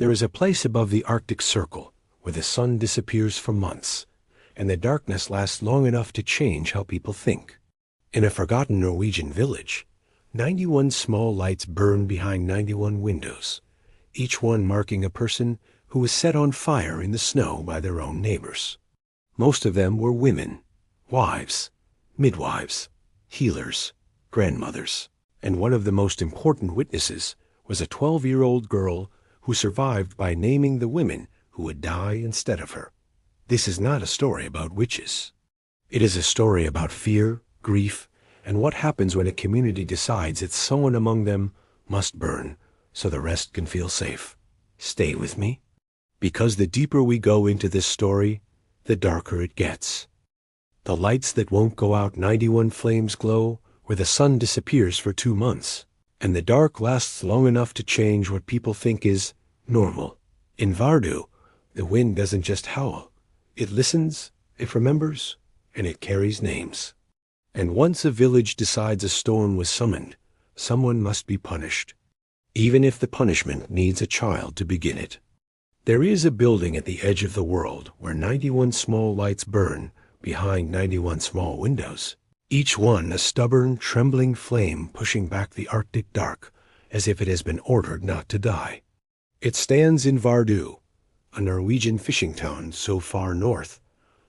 There is a place above the Arctic Circle where the sun disappears for months, and the darkness lasts long enough to change how people think. In a forgotten Norwegian village, 91 small lights burn behind 91 windows, each one marking a person who was set on fire in the snow by their own neighbors. Most of them were women, wives, midwives, healers, grandmothers, and one of the most important witnesses was a 12-year-old girl who survived by naming the women who would die instead of her. This is not a story about witches. It is a story about fear, grief, and what happens when a community decides that someone among them must burn so the rest can feel safe. Stay with me, because the deeper we go into this story, the darker it gets. The lights that won't go out, 91 flames glow where the sun disappears for 2 months, and the dark lasts long enough to change what people think is normal. In Vardø, the wind doesn't just howl. It listens, it remembers, and it carries names. And once a village decides a storm was summoned, someone must be punished, even if the punishment needs a child to begin it. There is a building at the edge of the world where 91 small lights burn behind 91 small windows, each one a stubborn, trembling flame pushing back the Arctic dark as if it has been ordered not to die. It stands in Vardø, a Norwegian fishing town so far north,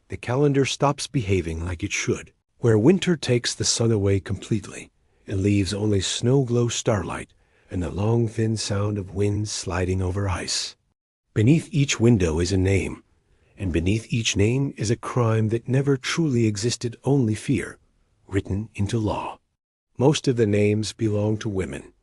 the calendar stops behaving like it should, where winter takes the sun away completely and leaves only snow-glow starlight and the long thin sound of wind sliding over ice. Beneath each window is a name, and beneath each name is a crime that never truly existed, only fear, written into law. Most of the names belong to women,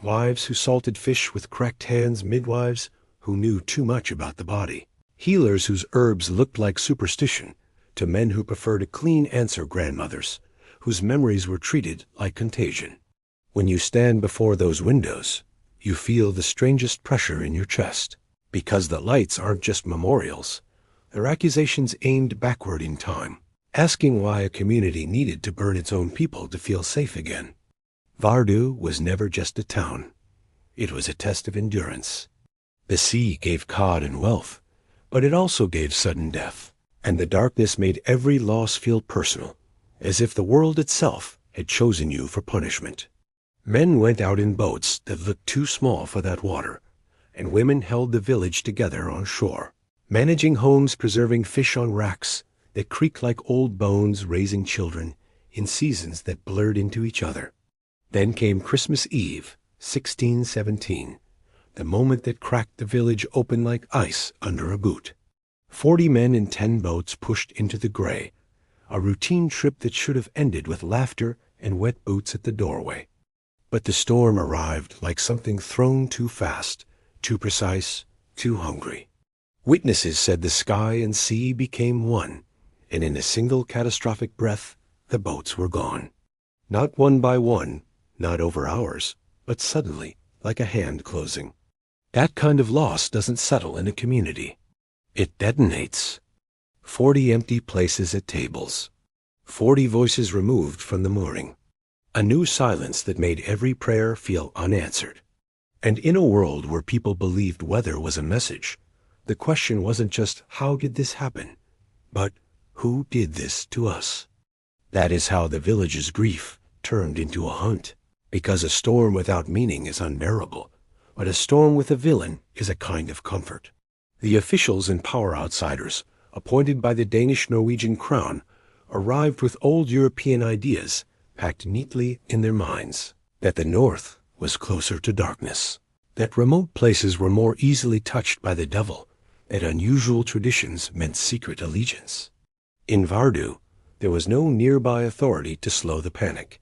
wives who salted fish with cracked hands, midwives who knew too much about the body, healers whose herbs looked like superstition, to men who preferred a clean answer, grandmothers whose memories were treated like contagion. When you stand before those windows, you feel the strangest pressure in your chest, because the lights aren't just memorials. They're accusations aimed backward in time, asking why a community needed to burn its own people to feel safe again. Vardø was never just a town. It was a test of endurance. The sea gave cod and wealth, but it also gave sudden death, and the darkness made every loss feel personal, as if the world itself had chosen you for punishment. Men went out in boats that looked too small for that water, and women held the village together on shore, managing homes, preserving fish on racks that creaked like old bones, raising children in seasons that blurred into each other. Then came Christmas Eve, 1617, the moment that cracked the village open like ice under a boot. 40 men in 10 boats pushed into the gray, a routine trip that should have ended with laughter and wet boots at the doorway. But the storm arrived like something thrown too fast, too precise, too hungry. Witnesses said the sky and sea became one, and in a single catastrophic breath, the boats were gone. Not one by one, not over hours, but suddenly, like a hand closing. That kind of loss doesn't settle in a community. It detonates. 40 empty places at tables. 40 voices removed from the mooring. A new silence that made every prayer feel unanswered. And in a world where people believed weather was a message, the question wasn't just how did this happen, but who did this to us? That is how the village's grief turned into a hunt, because a storm without meaning is unbearable, but a storm with a villain is a kind of comfort. The officials and power outsiders, appointed by the Danish-Norwegian crown, arrived with old European ideas packed neatly in their minds, that the north was closer to darkness, that remote places were more easily touched by the devil, that unusual traditions meant secret allegiance. In Vardø, there was no nearby authority to slow the panic,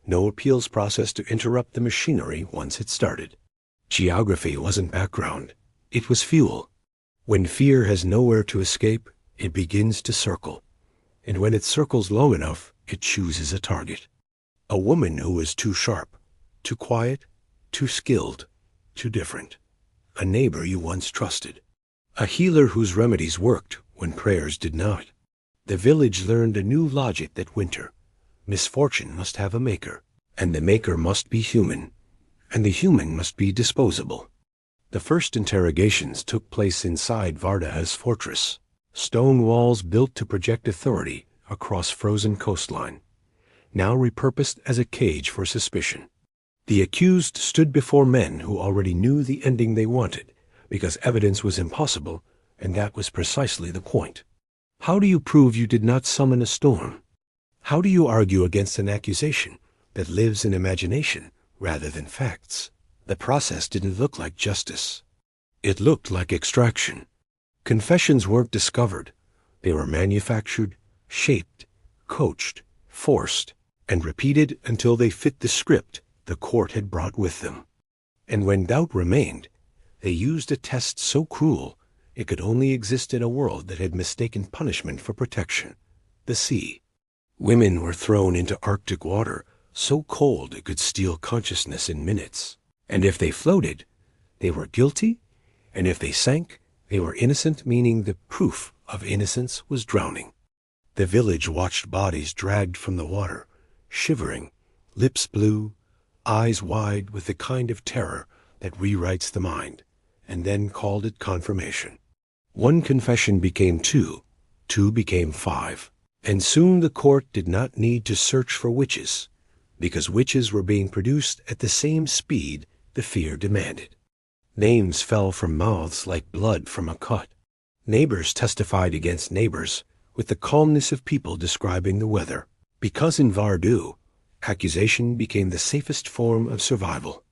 no appeals process to interrupt the machinery once it started. Geography wasn't background, it was fuel. When fear has nowhere to escape, it begins to circle, and when it circles long enough, it chooses a target. A woman who was too sharp, too quiet, too skilled, too different. A neighbor you once trusted. A healer whose remedies worked when prayers did not. The village learned a new logic that winter. Misfortune must have a maker, and the maker must be human, and the human must be disposable. The first interrogations took place inside Vardø's fortress, stone walls built to project authority across frozen coastline, now repurposed as a cage for suspicion. The accused stood before men who already knew the ending they wanted, because evidence was impossible, and that was precisely the point. How do you prove you did not summon a storm? How do you argue against an accusation that lives in imagination rather than facts? The process didn't look like justice. It looked like extraction. Confessions weren't discovered. They were manufactured, shaped, coached, forced, and repeated until they fit the script the court had brought with them. And when doubt remained, they used a test so cruel it could only exist in a world that had mistaken punishment for protection: the sea. Women were thrown into Arctic water so cold it could steal consciousness in minutes. And if they floated, they were guilty, and if they sank, they were innocent, meaning the proof of innocence was drowning. The village watched bodies dragged from the water, shivering, lips blue, eyes wide with the kind of terror that rewrites the mind, and then called it confirmation. One confession became two became five, and soon the court did not need to search for witches, because witches were being produced at the same speed the fear demanded. Names fell from mouths like blood from a cut. Neighbors testified against neighbors with the calmness of people describing the weather, because in Vardø, accusation became the safest form of survival.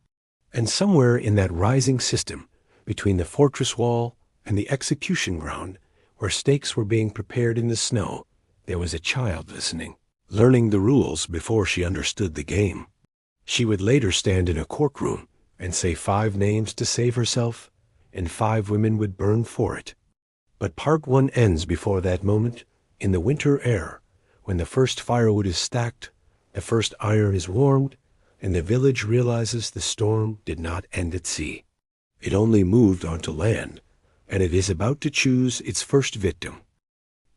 And somewhere in that rising system, between the fortress wall and the execution ground, where stakes were being prepared in the snow, there was a child listening, learning the rules before she understood the game. She would later stand in a courtroom and say 5 names to save herself, and 5 women would burn for it. But part 1 ends before that moment, in the winter air, when the first firewood is stacked, the first iron is warmed, and the village realizes the storm did not end at sea. It only moved onto land, and it is about to choose its first victim.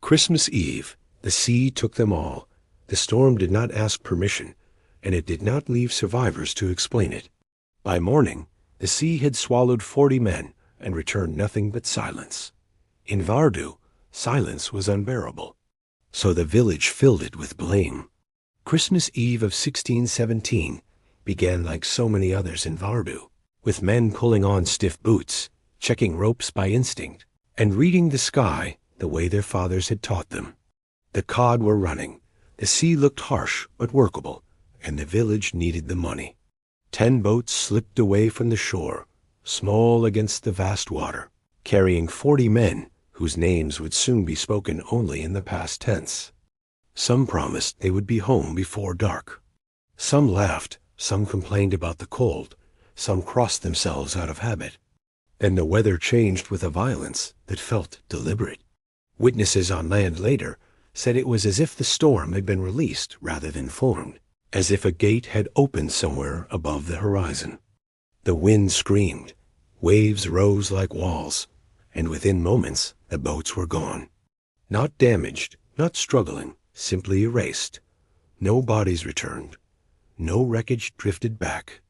Christmas Eve, the sea took them all. The storm did not ask permission, and it did not leave survivors to explain it. By morning, the sea had swallowed 40 men and returned nothing but silence. In Vardø, silence was unbearable, so the village filled it with blame. Christmas Eve of 1617 began like so many others in Vardø, with men pulling on stiff boots, checking ropes by instinct, and reading the sky the way their fathers had taught them. The cod were running, the sea looked harsh but workable, and the village needed the money. 10 boats slipped away from the shore, small against the vast water, carrying 40 men whose names would soon be spoken only in the past tense. Some promised they would be home before dark. Some laughed, some complained about the cold, some crossed themselves out of habit. Then the weather changed with a violence that felt deliberate. Witnesses on land later said it was as if the storm had been released rather than formed, as if a gate had opened somewhere above the horizon. The wind screamed, waves rose like walls, and within moments the boats were gone. Not damaged, not struggling, simply erased. No bodies returned. No wreckage drifted back.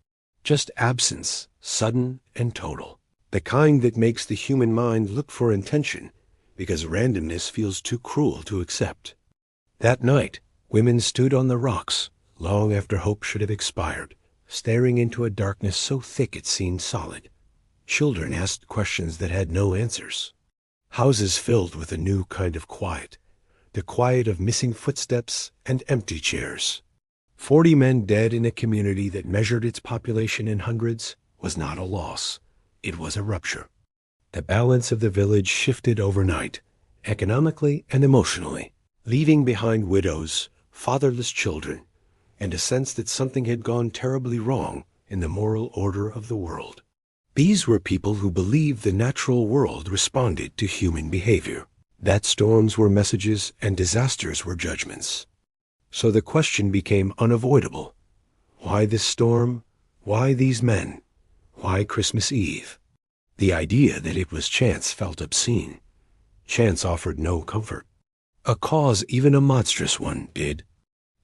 Just absence, sudden and total. The kind that makes the human mind look for intention, because randomness feels too cruel to accept. That night, women stood on the rocks, long after hope should have expired, staring into a darkness so thick it seemed solid. Children asked questions that had no answers. Houses filled with a new kind of quiet, the quiet of missing footsteps and empty chairs. 40 men dead in a community that measured its population in hundreds was not a loss. It was a rupture. The balance of the village shifted overnight, economically and emotionally, leaving behind widows, fatherless children, and a sense that something had gone terribly wrong in the moral order of the world. These were people who believed the natural world responded to human behavior, that storms were messages and disasters were judgments. So the question became unavoidable. Why this storm? Why these men? Why Christmas Eve? The idea that it was chance felt obscene. Chance offered no comfort. A cause, even a monstrous one, did.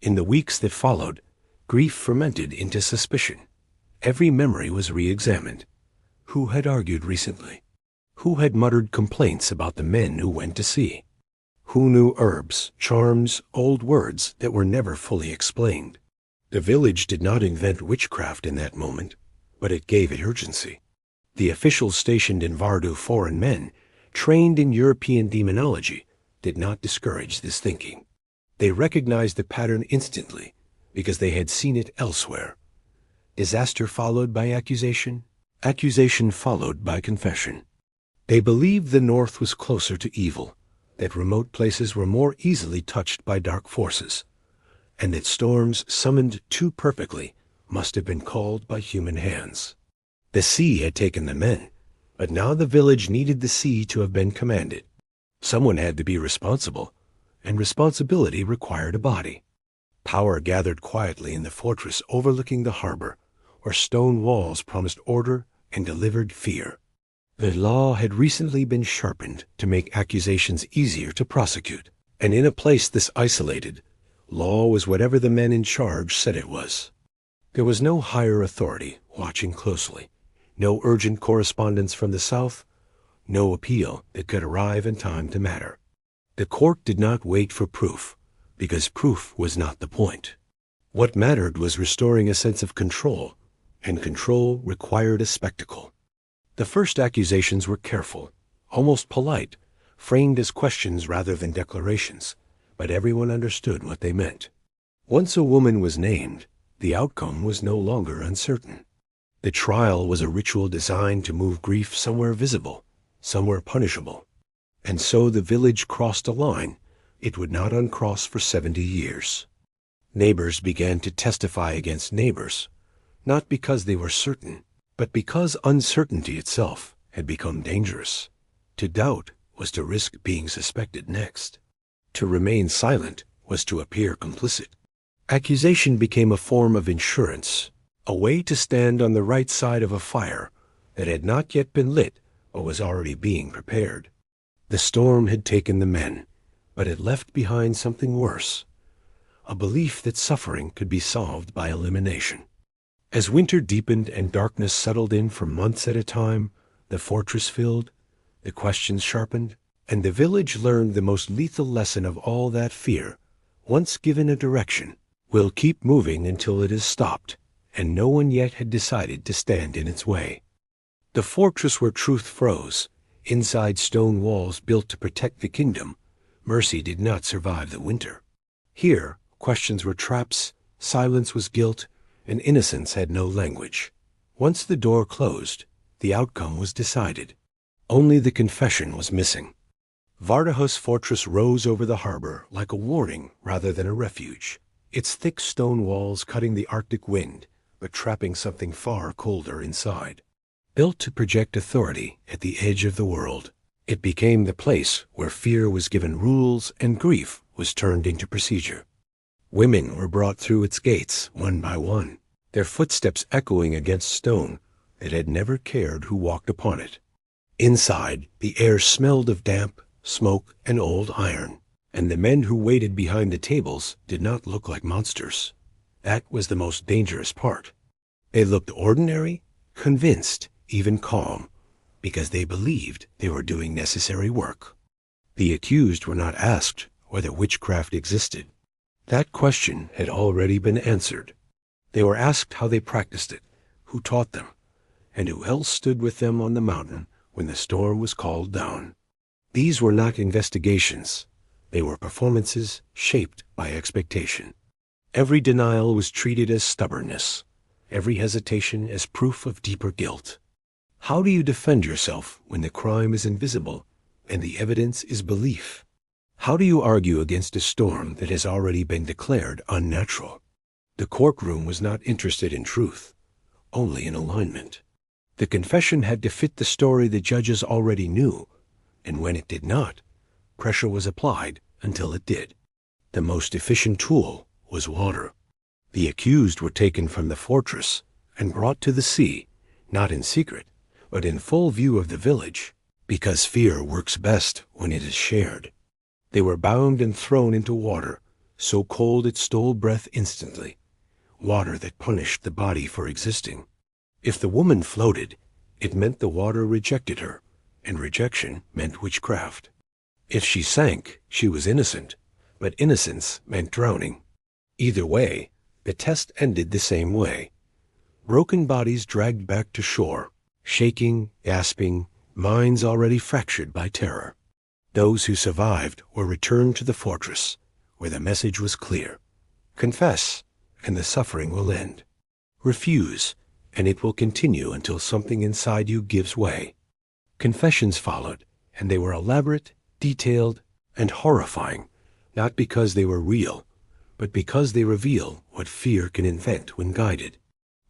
In the weeks that followed, grief fermented into suspicion. Every memory was re-examined. Who had argued recently? Who had muttered complaints about the men who went to sea? Who knew herbs, charms, old words that were never fully explained? The village did not invent witchcraft in that moment, but it gave it urgency. The officials stationed in Vardø, foreign men, trained in European demonology, did not discourage this thinking. They recognized the pattern instantly because they had seen it elsewhere. Disaster followed by accusation, accusation followed by confession. They believed the north was closer to evil, that remote places were more easily touched by dark forces, and that storms summoned too perfectly must have been called by human hands. The sea had taken the men, but now the village needed the sea to have been commanded. Someone had to be responsible, and responsibility required a body. Power gathered quietly in the fortress overlooking the harbor, where stone walls promised order and delivered fear. The law had recently been sharpened to make accusations easier to prosecute, and in a place this isolated, law was whatever the men in charge said it was. There was no higher authority watching closely, no urgent correspondence from the south, no appeal that could arrive in time to matter. The court did not wait for proof, because proof was not the point. What mattered was restoring a sense of control, and control required a spectacle. The first accusations were careful, almost polite, framed as questions rather than declarations, but everyone understood what they meant. Once a woman was named, the outcome was no longer uncertain. The trial was a ritual designed to move grief somewhere visible, somewhere punishable. And so the village crossed a line it would not uncross for 70 years. Neighbors began to testify against neighbors, not because they were certain, but because uncertainty itself had become dangerous. To doubt was to risk being suspected next. To remain silent was to appear complicit. Accusation became a form of insurance, a way to stand on the right side of a fire that had not yet been lit or was already being prepared. The storm had taken the men, but it left behind something worse, a belief that suffering could be solved by elimination. As winter deepened and darkness settled in for months at a time, the fortress filled, the questions sharpened, and the village learned the most lethal lesson of all, that fear, once given a direction, will keep moving until it is stopped, and no one yet had decided to stand in its way. The fortress where truth froze, inside stone walls built to protect the kingdom, mercy did not survive the winter. Here, questions were traps, silence was guilt, and innocence had no language. Once the door closed, the outcome was decided. Only the confession was missing. Vardø's fortress rose over the harbor like a warning rather than a refuge, its thick stone walls cutting the Arctic wind, but trapping something far colder inside. Built to project authority at the edge of the world, it became the place where fear was given rules and grief was turned into procedure. Women were brought through its gates one by one, their footsteps echoing against stone that had never cared who walked upon it. Inside, the air smelled of damp, smoke, and old iron, and the men who waited behind the tables did not look like monsters. That was the most dangerous part. They looked ordinary, convinced, even calm, because they believed they were doing necessary work. The accused were not asked whether witchcraft existed. That question had already been answered. They were asked how they practiced it, who taught them, and who else stood with them on the mountain when the storm was called down. These were not investigations. They were performances shaped by expectation. Every denial was treated as stubbornness, every hesitation as proof of deeper guilt. How do you defend yourself when the crime is invisible and the evidence is belief? How do you argue against a storm that has already been declared unnatural? The courtroom was not interested in truth, only in alignment. The confession had to fit the story the judges already knew, and when it did not, pressure was applied until it did. The most efficient tool was water. The accused were taken from the fortress and brought to the sea, not in secret, but in full view of the village, because fear works best when it is shared. They were bound and thrown into water, so cold it stole breath instantly, water that punished the body for existing. If the woman floated, It meant the water rejected her, and rejection meant witchcraft. If she sank, she was innocent, but innocence meant drowning. Either way, the test ended the same way. Broken bodies dragged back to shore, shaking, gasping, minds already fractured by terror. Those who survived were returned to the fortress, where the message was clear. Confess, and the suffering will end. Refuse, and it will continue until something inside you gives way. Confessions followed, and they were elaborate, detailed, and horrifying, not because they were real, but because they reveal what fear can invent when guided.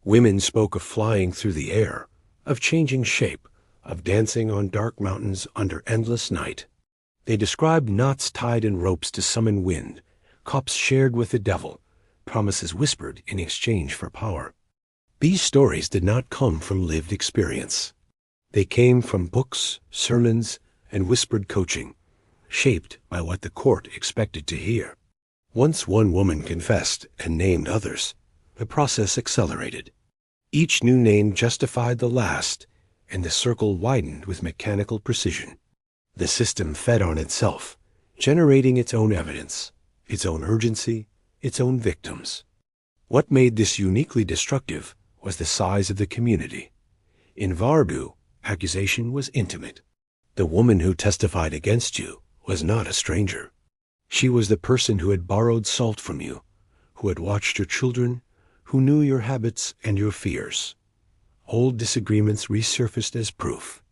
Women spoke of flying through the air, of changing shape, of dancing on dark mountains under endless night. They described knots tied in ropes to summon wind, cups shared with the devil, promises whispered in exchange for power. These stories did not come from lived experience. They came from books, sermons, and whispered coaching, shaped by what the court expected to hear. Once one woman confessed and named others, the process accelerated. Each new name justified the last, and the circle widened with mechanical precision. The system fed on itself, generating its own evidence, its own urgency, its own victims. What made this uniquely destructive was the size of the community. In Vardø, accusation was intimate. The woman who testified against you was not a stranger. She was the person who had borrowed salt from you, who had watched your children, who knew your habits and your fears. Old disagreements resurfaced as proof.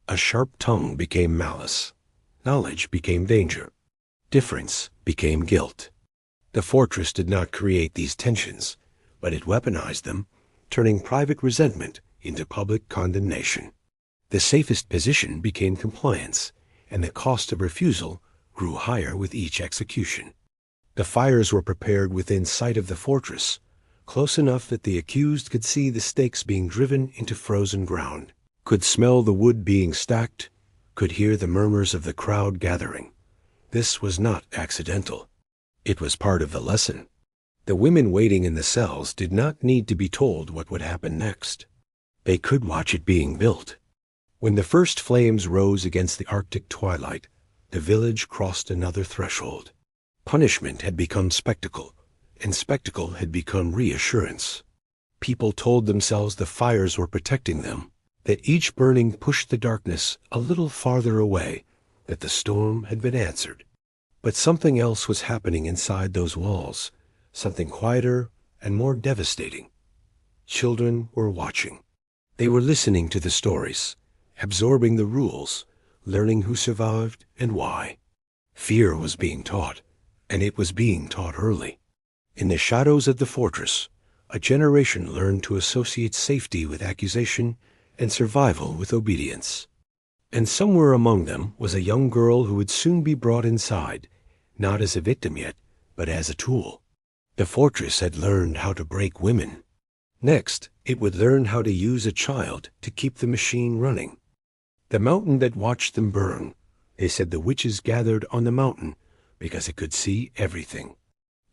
A sharp tongue became malice. Knowledge became danger. Difference became guilt. The fortress did not create these tensions, but it weaponized them, turning private resentment into public condemnation. The safest position became compliance, and the cost of refusal grew higher with each execution. The fires were prepared within sight of the fortress, close enough that the accused could see the stakes being driven into frozen ground, could smell the wood being stacked, could hear the murmurs of the crowd gathering. This was not accidental. It was part of the lesson. The women waiting in the cells did not need to be told what would happen next. They could watch it being built. When the first flames rose against the Arctic twilight, the village crossed another threshold. Punishment had become spectacle, and spectacle had become reassurance. People told themselves the fires were protecting them, that each burning pushed the darkness a little farther away, that the storm had been answered. But something else was happening inside those walls, something quieter and more devastating. Children were watching. They were listening to the stories, absorbing the rules, learning who survived and why. Fear was being taught, and it was being taught early. In the shadows of the fortress, a generation learned to associate safety with accusation and survival with obedience. And somewhere among them was a young girl who would soon be brought inside, not as a victim yet, but as a tool. The fortress had learned how to break women. Next, it would learn how to use a child to keep the machine running. The mountain that watched them burn, they said the witches gathered on the mountain because it could see everything.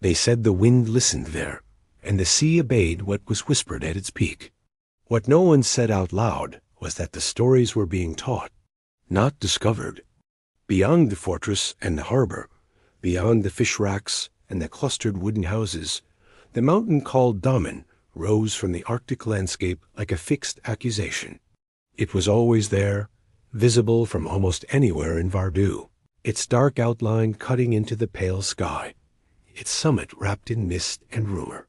They said the wind listened there, and the sea obeyed what was whispered at its peak. What no one said out loud was that the stories were being taught, not discovered. Beyond the fortress and the harbor, beyond the fish racks and the clustered wooden houses, the mountain called Damen rose from the Arctic landscape like a fixed accusation. It was always there, visible from almost anywhere in Vardø, its dark outline cutting into the pale sky, its summit wrapped in mist and rumor.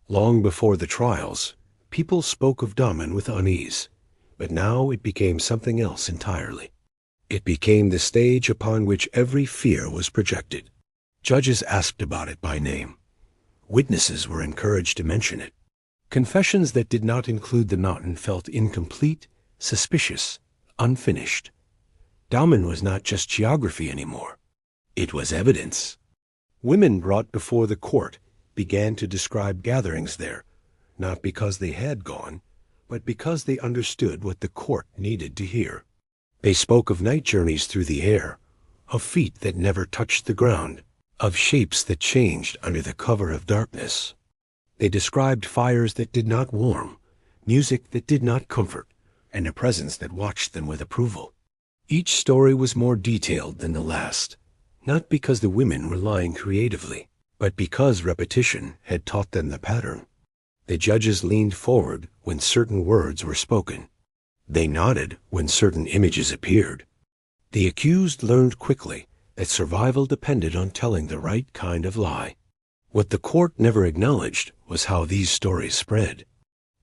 Long before the trials, people spoke of Damen with unease, but now it became something else entirely. It became the stage upon which every fear was projected. Judges asked about it by name. Witnesses were encouraged to mention it. Confessions that did not include the mountain felt incomplete, suspicious, unfinished. Damen was not just geography anymore. It was evidence. Women brought before the court began to describe gatherings there, not because they had gone, but because they understood what the court needed to hear. They spoke of night journeys through the air, of feet that never touched the ground, of shapes that changed under the cover of darkness. They described fires that did not warm, music that did not comfort, and a presence that watched them with approval. Each story was more detailed than the last, not because the women were lying creatively, but because repetition had taught them the pattern. The judges leaned forward when certain words were spoken. They nodded when certain images appeared. The accused learned quickly that survival depended on telling the right kind of lie. What the court never acknowledged was how these stories spread.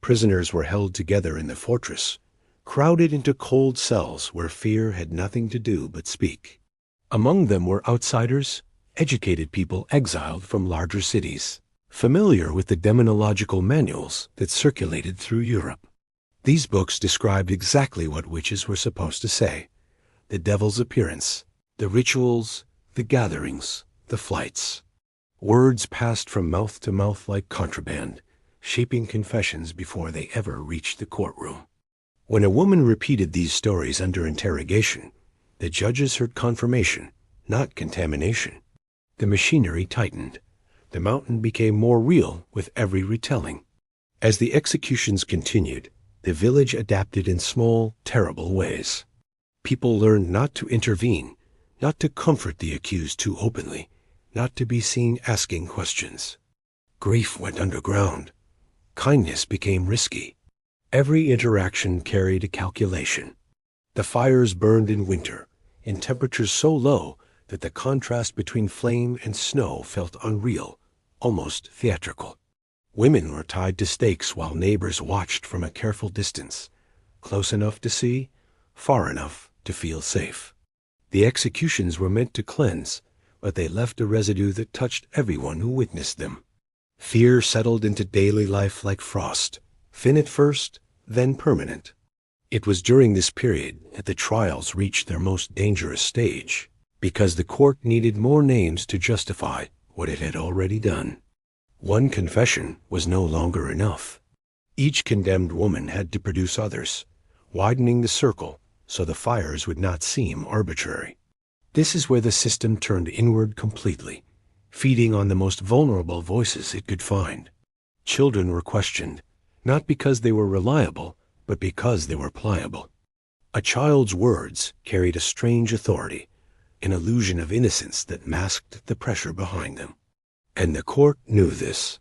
Prisoners were held together in the fortress, crowded into cold cells where fear had nothing to do but speak. Among them were outsiders, educated people exiled from larger cities, familiar with the demonological manuals that circulated through Europe. These books described exactly what witches were supposed to say: the devil's appearance, the rituals, the gatherings, the flights. Words passed from mouth to mouth like contraband, shaping confessions before they ever reached the courtroom. When a woman repeated these stories under interrogation, the judges heard confirmation, not contamination. The machinery tightened. The mountain became more real with every retelling. As the executions continued, the village adapted in small, terrible ways. People learned not to intervene, not to comfort the accused too openly, not to be seen asking questions. Grief went underground. Kindness became risky. Every interaction carried a calculation. The fires burned in winter, in temperatures so low that the contrast between flame and snow felt unreal, almost theatrical. Women were tied to stakes while neighbors watched from a careful distance, close enough to see, far enough to feel safe. The executions were meant to cleanse, but they left a residue that touched everyone who witnessed them. Fear settled into daily life like frost, thin at first, then permanent. It was during this period that the trials reached their most dangerous stage, because the court needed more names to justify what it had already done. One confession was no longer enough. Each condemned woman had to produce others, widening the circle so the fires would not seem arbitrary. This is where the system turned inward completely, feeding on the most vulnerable voices it could find. Children were questioned, not because they were reliable, but because they were pliable. A child's words carried a strange authority, an illusion of innocence that masked the pressure behind them. And the court knew this.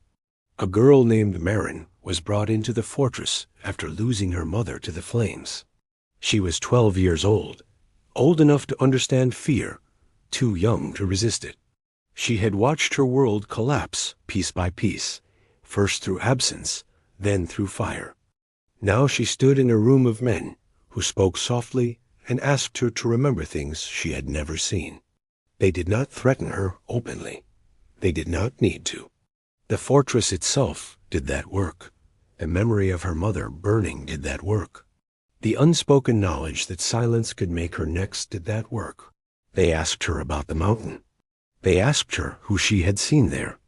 A girl named Marin was brought into the fortress after losing her mother to the flames. She was 12 years old enough to understand fear, too young to resist it. She had watched her world collapse piece by piece, first through absence, then through fire. Now she stood in a room of men who spoke softly and asked her to remember things she had never seen. They did not threaten her openly. They did not need to. The fortress itself did that work. The memory of her mother burning did that work. The unspoken knowledge that silence could make her next did that work. They asked her about the mountain. They asked her who she had seen there.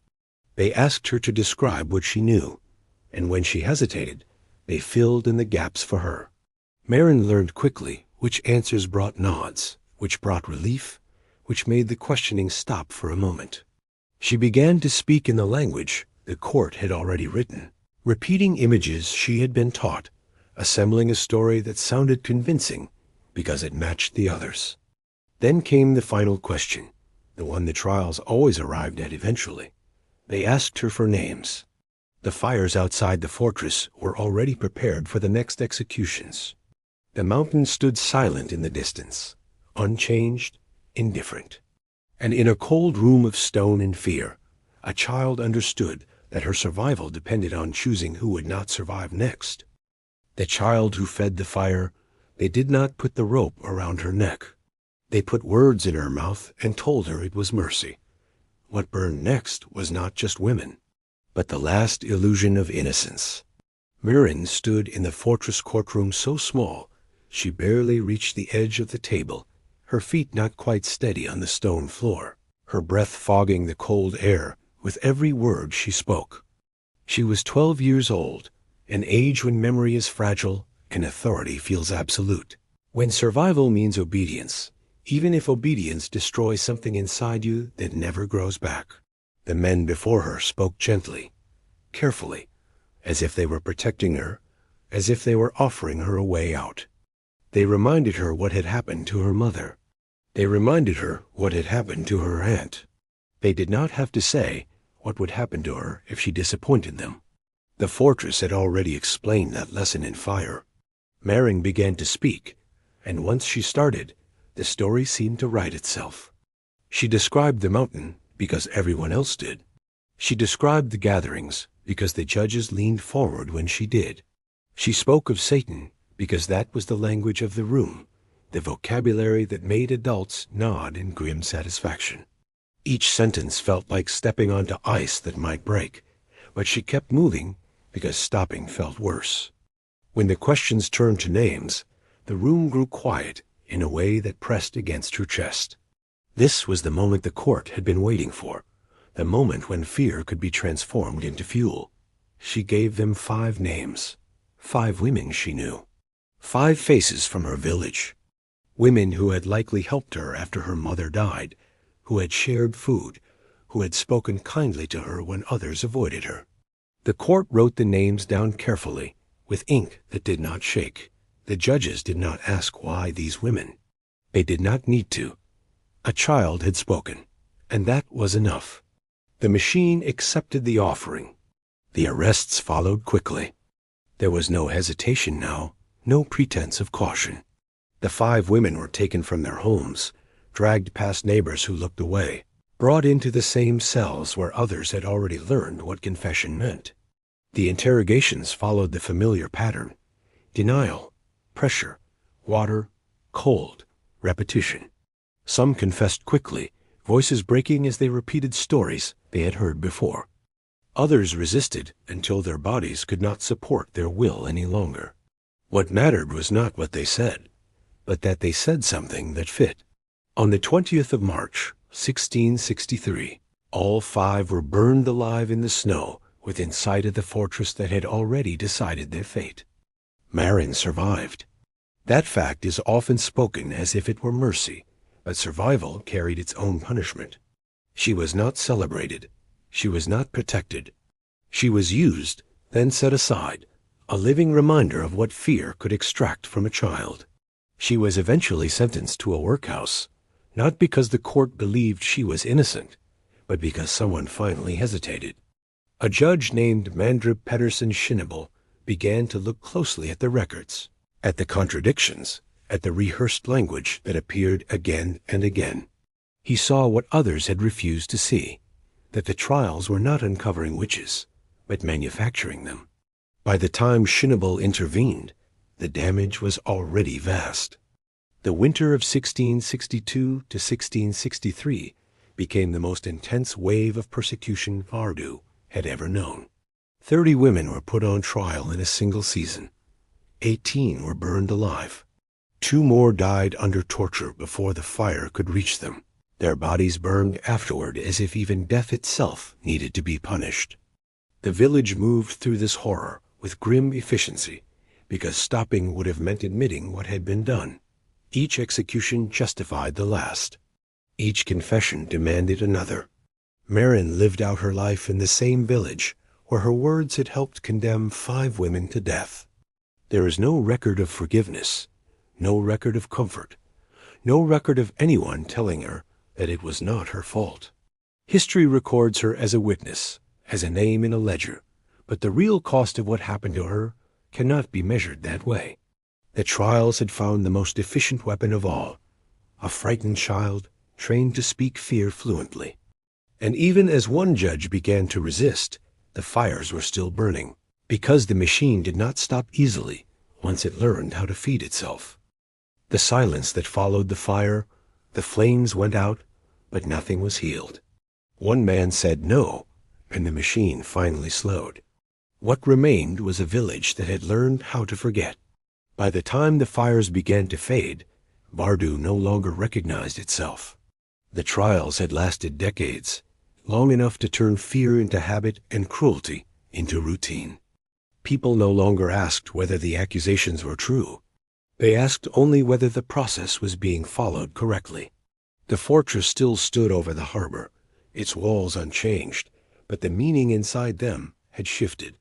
They asked her to describe what she knew, and when she hesitated, they filled in the gaps for her. Marin learned quickly which answers brought nods, which brought relief, which made the questioning stop for a moment. She began to speak in the language the court had already written, repeating images she had been taught, assembling a story that sounded convincing because it matched the others. Then came the final question, the one the trials always arrived at eventually. They asked her for names. The fires outside the fortress were already prepared for the next executions. The mountain stood silent in the distance, unchanged, indifferent. And in a cold room of stone and fear, a child understood that her survival depended on choosing who would not survive next. The child who fed the fire, they did not put the rope around her neck. They put words in her mouth and told her it was mercy. What burned next was not just women, but the last illusion of innocence. Marin stood in the fortress courtroom so small, she barely reached the edge of the table, her feet not quite steady on the stone floor, her breath fogging the cold air with every word she spoke. She was 12 years old, an age when memory is fragile and authority feels absolute. When survival means obedience, even if obedience destroys something inside you that never grows back. The men before her spoke gently, carefully, as if they were protecting her, as if they were offering her a way out. They reminded her what had happened to her mother. They reminded her what had happened to her aunt. They did not have to say what would happen to her if she disappointed them. The fortress had already explained that lesson in fire. Maren began to speak, and once she started, the story seemed to write itself. She described the mountain because everyone else did. She described the gatherings because the judges leaned forward when she did. She spoke of Satan because that was the language of the room, the vocabulary that made adults nod in grim satisfaction. Each sentence felt like stepping onto ice that might break, but she kept moving because stopping felt worse. When the questions turned to names, the room grew quiet in a way that pressed against her chest. This was the moment the court had been waiting for, the moment when fear could be transformed into fuel. She gave them 5 names, 5 women she knew, 5 faces from her village, women who had likely helped her after her mother died, who had shared food, who had spoken kindly to her when others avoided her. The court wrote the names down carefully, with ink that did not shake. The judges did not ask why these women. They did not need to. A child had spoken, and that was enough. The machine accepted the offering. The arrests followed quickly. There was no hesitation now, no pretense of caution. The 5 women were taken from their homes, dragged past neighbors who looked away, brought into the same cells where others had already learned what confession meant. The interrogations followed the familiar pattern: denial, pressure, water, cold, repetition. Some confessed quickly, voices breaking as they repeated stories they had heard before. Others resisted until their bodies could not support their will any longer. What mattered was not what they said, but that they said something that fit. On the 20th of March, 1663, all 5 were burned alive in the snow within sight of the fortress that had already decided their fate. Maren survived. That fact is often spoken as if it were mercy, but survival carried its own punishment. She was not celebrated. She was not protected. She was used, then set aside, a living reminder of what fear could extract from a child. She was eventually sentenced to a workhouse, not because the court believed she was innocent, but because someone finally hesitated. A judge named Mandrup Pedersen Skinnable began to look closely at the records, at the contradictions, at the rehearsed language that appeared again and again. He saw what others had refused to see, that the trials were not uncovering witches, but manufacturing them. By the time Skinnable intervened, the damage was already vast. The winter of 1662 to 1663 became the most intense wave of persecution Vardø had ever known. 30 women were put on trial in a single season. 18 were burned alive. 2 more died under torture before the fire could reach them. Their bodies burned afterward as if even death itself needed to be punished. The village moved through this horror with grim efficiency, because stopping would have meant admitting what had been done. Each execution justified the last. Each confession demanded another. Maren lived out her life in the same village where her words had helped condemn 5 women to death. There is no record of forgiveness, no record of comfort, no record of anyone telling her that it was not her fault. History records her as a witness, as a name in a ledger, but the real cost of what happened to her cannot be measured that way. The trials had found the most efficient weapon of all, a frightened child trained to speak fear fluently. And even as one judge began to resist, the fires were still burning, because the machine did not stop easily once it learned how to feed itself. The silence that followed the fire, the flames went out, but nothing was healed. One man said no, and the machine finally slowed. What remained was a village that had learned how to forget. By the time the fires began to fade, Vardø no longer recognized itself. The trials had lasted decades, long enough to turn fear into habit and cruelty into routine. People no longer asked whether the accusations were true. They asked only whether the process was being followed correctly. The fortress still stood over the harbor, its walls unchanged, but the meaning inside them had shifted.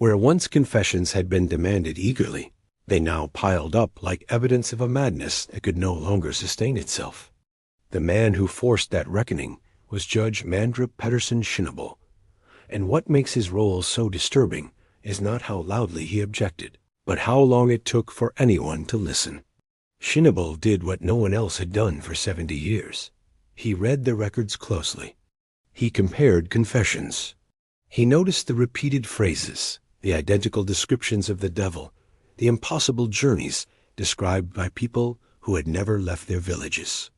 Where once confessions had been demanded eagerly, they now piled up like evidence of a madness that could no longer sustain itself. The man who forced that reckoning was Judge Mandrup Pedersen Shinable, and what makes his role so disturbing is not how loudly he objected, but how long it took for anyone to listen. Shinable did what no one else had done for 70 years. He read the records closely. He compared confessions. He noticed the repeated phrases, the identical descriptions of the devil, the impossible journeys described by people who had never left their villages.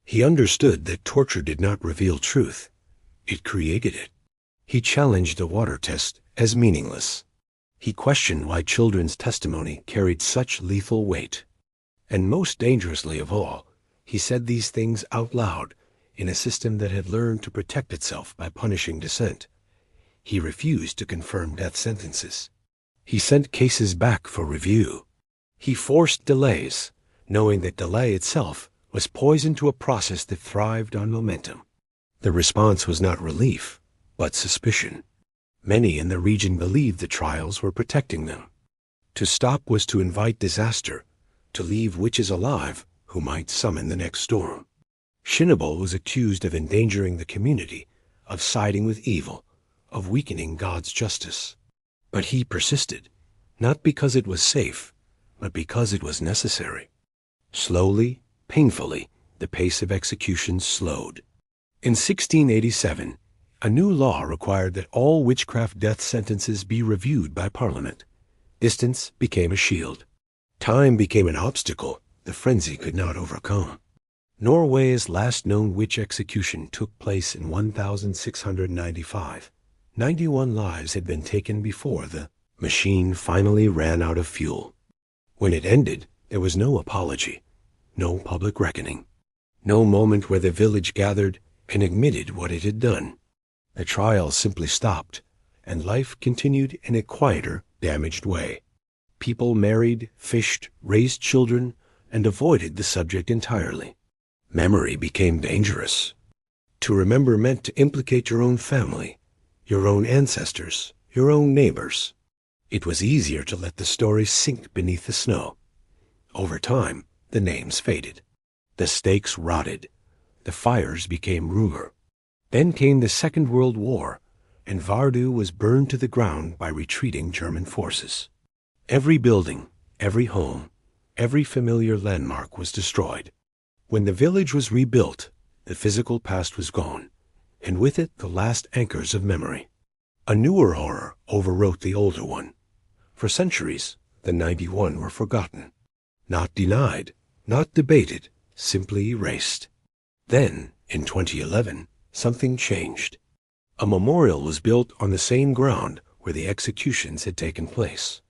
He understood that torture did not reveal truth. It created it. He challenged the water test as meaningless. He questioned why children's testimony carried such lethal weight. And most dangerously of all, he said these things out loud in a system that had learned to protect itself by punishing dissent. He refused to confirm death sentences. He sent cases back for review. He forced delays, knowing that delay itself was poison to a process that thrived on momentum. The response was not relief, but suspicion. Many in the region believed the trials were protecting them. To stop was to invite disaster, to leave witches alive who might summon the next storm. Shinable was accused of endangering the community, of siding with evil, of weakening God's justice. But he persisted, not because it was safe, but because it was necessary. Slowly, painfully, the pace of execution slowed. In 1687, a new law required that all witchcraft death sentences be reviewed by Parliament. Distance became a shield. Time became an obstacle the frenzy could not overcome. Norway's last known witch execution took place in 1695. 91 lives had been taken before the machine finally ran out of fuel. When it ended, there was no apology, no public reckoning, no moment where the village gathered and admitted what it had done. The trial simply stopped, and life continued in a quieter, damaged way. People married, fished, raised children, and avoided the subject entirely. Memory became dangerous. To remember meant to implicate your own family, your own ancestors, your own neighbors. It was easier to let the story sink beneath the snow. Over time, the names faded. The stakes rotted. The fires became rumor. Then came the Second World War, and Vardø was burned to the ground by retreating German forces. Every building, every home, every familiar landmark was destroyed. When the village was rebuilt, the physical past was gone, and with it the last anchors of memory. A newer horror overwrote the older one. For centuries, the 91 were forgotten. Not denied, not debated, simply erased. Then, in 2011, something changed. A memorial was built on the same ground where the executions had taken place.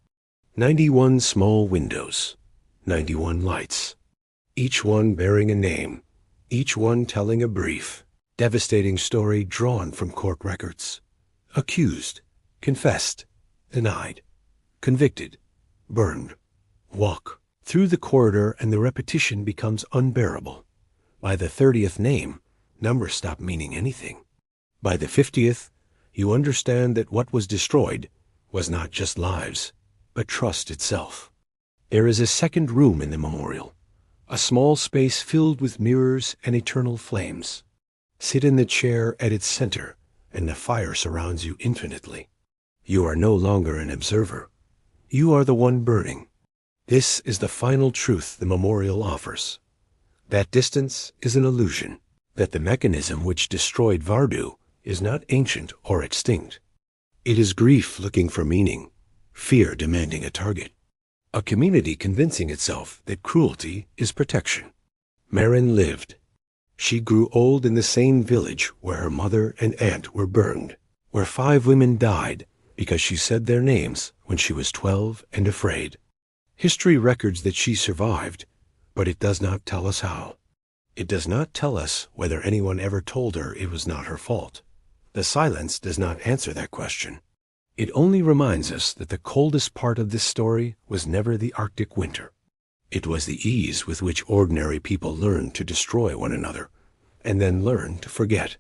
91 small windows, 91 lights, each one bearing a name, each one telling a brief, devastating story drawn from court records. Accused, confessed, denied, convicted, burned. Walk through the corridor and the repetition becomes unbearable. By the 30th name, numbers stop meaning anything. By the 50th, you understand that what was destroyed was not just lives, but trust itself. There is a second room in the memorial, a small space filled with mirrors and eternal flames. Sit in the chair at its center, and the fire surrounds you infinitely. You are no longer an observer. You are the one burning. This is the final truth the memorial offers. That distance is an illusion, that the mechanism which destroyed Vardø is not ancient or extinct. It is grief looking for meaning, fear demanding a target, a community convincing itself that cruelty is protection. Maren lived. She grew old in the same village where her mother and aunt were burned, where 5 women died because she said their names when she was 12 and afraid. History records that she survived, but it does not tell us how. It does not tell us whether anyone ever told her it was not her fault. The silence does not answer that question. It only reminds us that the coldest part of this story was never the Arctic winter. It was the ease with which ordinary people learned to destroy one another, and then learned to forget.